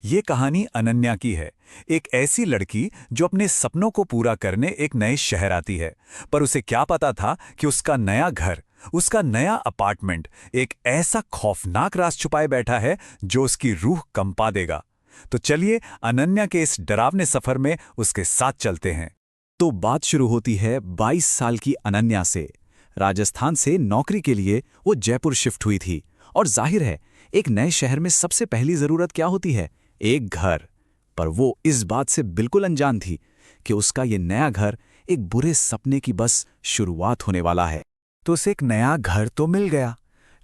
ये कहानी अनन्या की है। एक ऐसी लड़की जो अपने सपनों को पूरा करने एक नए शहर आती है। पर उसे क्या पता था कि उसका नया घर, उसका नया अपार्टमेंट एक ऐसा खौफनाक राज छुपाए बैठा है जो उसकी रूह कंपा देगा। तो चलिए अनन्या के इस डरावने सफर में उसके साथ चलते हैं। तो बात शुरू होती है 22 साल की अनन्या से। राजस्थान से नौकरी के लिए वो जयपुर शिफ्ट हुई थी और जाहिर है एक नए शहर में सबसे पहली जरूरत क्या होती है, एक घर। पर वो इस बात से बिल्कुल अनजान थी कि उसका ये नया घर एक बुरे सपने की बस शुरुआत होने वाला है। तो उसे एक नया घर तो मिल गया,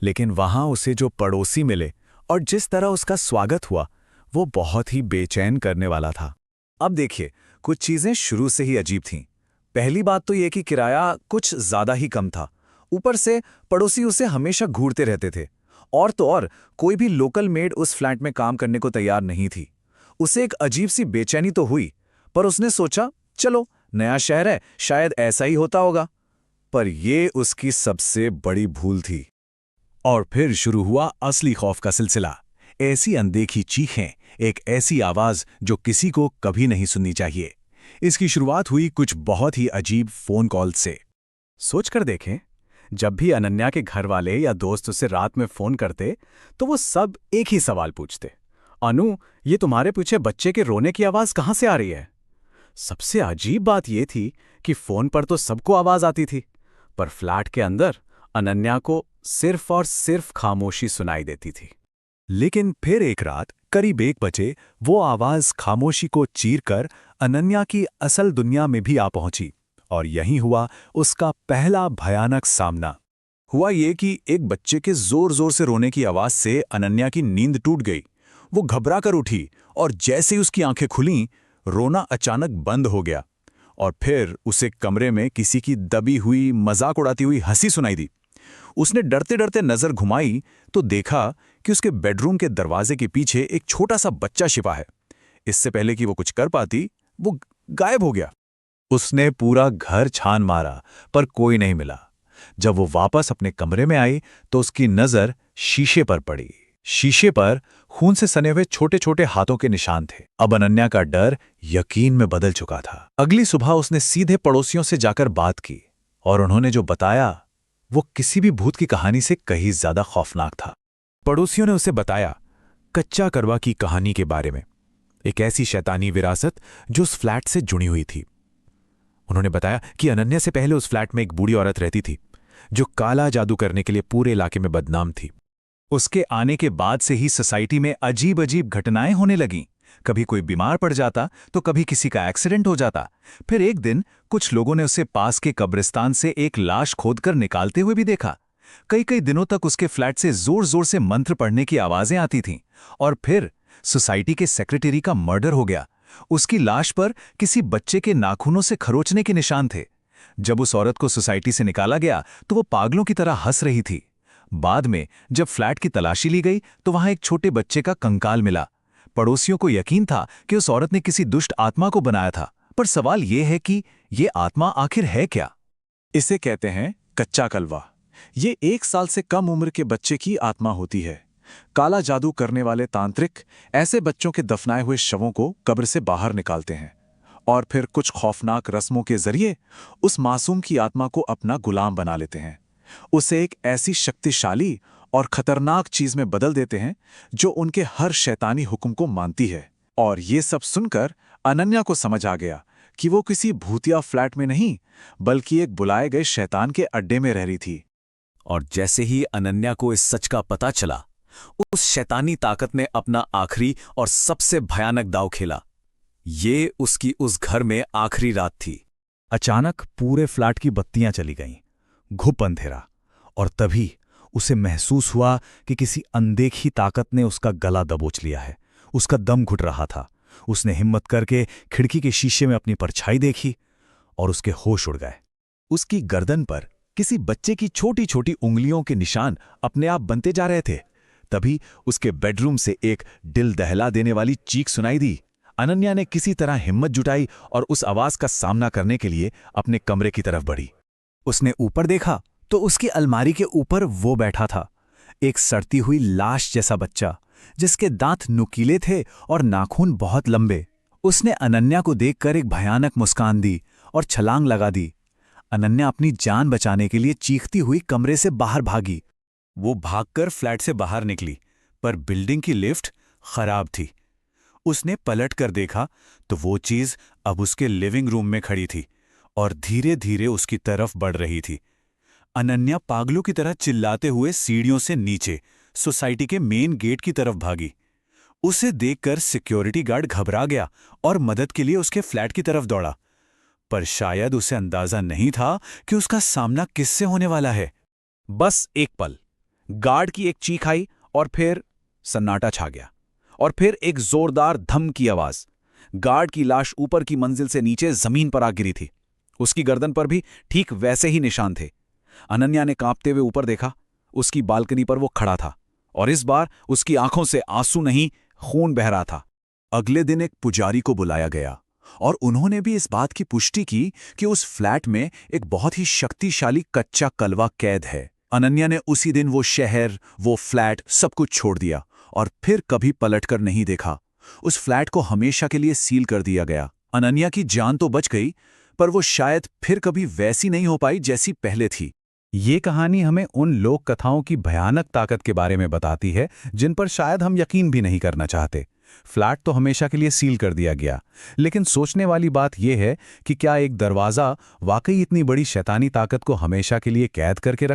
लेकिन वहां उसे जो पड़ोसी मिले और जिस तरह उसका स्वागत हुआ वो बहुत ही बेचैन करने वाला था। अब देखिए, कुछ चीजें शुरू से ही अजीब थीं। पहली बात तो ये कि किराया कुछ ज्यादा ही कम था। ऊपर से पड़ोसी उसे हमेशा घूरते रहते थे। और तो और कोई भी लोकल मेड उस फ्लैट में काम करने को तैयार नहीं थी। उसे एक अजीब सी बेचैनी तो हुई, पर उसने सोचा चलो नया शहर है, शायद ऐसा ही होता होगा। पर यह उसकी सबसे बड़ी भूल थी। और फिर शुरू हुआ असली खौफ का सिलसिला। ऐसी अनदेखी चीखें, एक ऐसी आवाज जो किसी को कभी नहीं सुननी चाहिए। इसकी शुरुआत हुई कुछ बहुत ही अजीब फोन कॉल से। सोचकर देखें, जब भी अनन्या के घर वाले या दोस्त उसे रात में फोन करते तो वो सब एक ही सवाल पूछते, अनु, ये तुम्हारे पीछे बच्चे के रोने की आवाज कहां से आ रही है? सबसे अजीब बात यह थी कि फोन पर तो सबको आवाज आती थी, पर फ्लैट के अंदर अनन्या को सिर्फ और सिर्फ खामोशी सुनाई देती थी। लेकिन फिर एक रात करीब 1 बजे वो आवाज खामोशी को चीरकर अनन्या की असल दुनिया में भी आ पहुंची। और यही हुआ उसका पहला भयानक सामना। हुआ ये कि एक बच्चे के जोर जोर से रोने की आवाज से अनन्या की नींद टूट गई। वो घबरा कर उठी और जैसे ही उसकी आंखें खुलीं, रोना अचानक बंद हो गया। और फिर उसे कमरे में किसी की दबी हुई, मजाक उड़ाती हुई हंसी सुनाई दी। उसने डरते डरते नजर घुमाई तो देखा कि उसके बेडरूम के दरवाजे के पीछे एक छोटा सा बच्चा छिपा है। इससे पहले कि वो कुछ कर पाती, वो गायब हो गया। उसने पूरा घर छान मारा, पर कोई नहीं मिला। जब वो वापस अपने कमरे में आई तो उसकी नजर शीशे पर पड़ी। शीशे पर खून से सने हुए छोटे छोटे हाथों के निशान थे। अब अनन्या का डर यकीन में बदल चुका था। अगली सुबह उसने सीधे पड़ोसियों से जाकर बात की और उन्होंने जो बताया वो किसी भी भूत की कहानी से कहीं ज्यादा खौफनाक था। पड़ोसियों ने उसे बताया कच्चा करवा की कहानी के बारे में, एक ऐसी शैतानी विरासत जो उस फ्लैट से जुड़ी हुई थी। उन्होंने बताया कि अनन्या से पहले उस फ्लैट में एक बूढ़ी औरत रहती थी जो काला जादू करने के लिए पूरे इलाके में बदनाम थी। उसके आने के बाद से ही सोसाइटी में अजीब अजीब घटनाएं होने लगीं। कभी कोई बीमार पड़ जाता तो कभी किसी का एक्सीडेंट हो जाता। फिर एक दिन कुछ लोगों ने उसे पास के कब्रिस्तान से एक लाश खोदकर निकालते हुए भी देखा। कई कई दिनों तक उसके फ्लैट से जोर जोर से मंत्र पढ़ने की आवाजें आती थीं। और फिर सोसाइटी के सेक्रेटरी का मर्डर हो गया। उसकी लाश पर किसी बच्चे के नाखूनों से खरोचने के निशान थे। जब उस औरत को सोसाइटी से निकाला गया तो वो पागलों की तरह हंस रही थी। बाद में जब फ्लैट की तलाशी ली गई तो वहां एक छोटे बच्चे का कंकाल मिला। पड़ोसियों को यकीन था कि उस औरत ने किसी दुष्ट आत्मा को बनाया था। पर सवाल यह है कि ये आत्मा आखिर है क्या? इसे कहते हैं कच्चा कलवा। ये 1 साल से कम उम्र के बच्चे की आत्मा होती है। काला जादू करने वाले तांत्रिक ऐसे बच्चों के दफनाए हुए शवों को कब्र से बाहर निकालते हैं और फिर कुछ खौफनाक रस्मों के जरिए उस मासूम की आत्मा को अपना गुलाम बना लेते हैं। उसे एक ऐसी शक्तिशाली और खतरनाक चीज में बदल देते हैं जो उनके हर शैतानी हुक्म को मानती है। और ये सब सुनकर अनन्या को समझ आ गया कि वो किसी भूतिया फ्लैट में नहीं, बल्कि एक बुलाए गए शैतान के अड्डे में रह रही थी। और जैसे ही अनन्या को इस सच का पता चला, उस शैतानी ताकत ने अपना आखिरी और सबसे भयानक दांव खेला। ये उसकी उस घर में आखिरी रात थी। अचानक पूरे फ्लैट की बत्तियां चली गईं, घुप अंधेरा। और तभी उसे महसूस हुआ कि किसी अनदेखी ताकत ने उसका गला दबोच लिया है। उसका दम घुट रहा था। उसने हिम्मत करके खिड़की के शीशे में अपनी परछाई देखी और उसके होश उड़ गए। उसकी गर्दन पर किसी बच्चे की छोटी छोटी उंगलियों के निशान अपने आप बनते जा रहे थे। तभी उसके बेडरूम से एक दिल दहला देने वाली चीख सुनाई दी। अनन्या ने किसी तरह हिम्मत जुटाई और उस आवाज का सामना करने के लिए अपने कमरे की तरफ बढ़ी। उसने ऊपर देखा तो उसकी अलमारी के ऊपर वो बैठा था, एक सड़ती हुई लाश जैसा बच्चा जिसके दांत नुकीले थे और नाखून बहुत लंबे। उसने अनन्या को देखकर एक भयानक मुस्कान दी और छलांग लगा दी। अनन्या अपनी जान बचाने के लिए चीखती हुई कमरे से बाहर भागी। वो भागकर फ्लैट से बाहर निकली, पर बिल्डिंग की लिफ्ट खराब थी। उसने पलटकर देखा तो वो चीज अब उसके लिविंग रूम में खड़ी थी और धीरे धीरे उसकी तरफ बढ़ रही थी। अनन्या पागलों की तरह चिल्लाते हुए सीढ़ियों से नीचे सोसाइटी के मेन गेट की तरफ भागी। उसे देखकर सिक्योरिटी गार्ड घबरा गया और मदद के लिए उसके फ्लैट की तरफ दौड़ा, पर शायद उसे अंदाजा नहीं था कि उसका सामना किससे होने वाला है। बस एक पल, गार्ड की एक चीख आई और फिर सन्नाटा छा गया। और फिर एक जोरदार धम की आवाज। गार्ड की लाश ऊपर की मंजिल से नीचे जमीन पर आ गिरी थी। उसकी गर्दन पर भी ठीक वैसे ही निशान थे। अनन्या ने कांपते हुए ऊपर देखा। उसकी बालकनी पर वो खड़ा था और इस बार उसकी आंखों से आंसू नहीं, खून बह रहा था। अगले दिन एक पुजारी को बुलाया गया और उन्होंने भी इस बात की पुष्टि की कि उस फ्लैट में एक बहुत ही शक्तिशाली कच्चा कलवा कैद है। अनन्या ने उसी दिन वो शहर, वो फ्लैट, सब कुछ छोड़ दिया और फिर कभी पलटकर नहीं देखा। उस फ्लैट को हमेशा के लिए सील कर दिया गया। अनन्या की जान तो बच गई, पर वो शायद फिर कभी वैसी नहीं हो पाई जैसी पहले थी। ये कहानी हमें उन लोक कथाओं की भयानक ताकत के बारे में बताती है जिन पर शायद हम यकीन भी नहीं करना चाहते। फ्लैट तो हमेशा के लिए सील कर दिया गया, लेकिन सोचने वाली बात यह है कि क्या एक दरवाज़ा वाकई इतनी बड़ी शैतानी ताकत को हमेशा के लिए कैद करके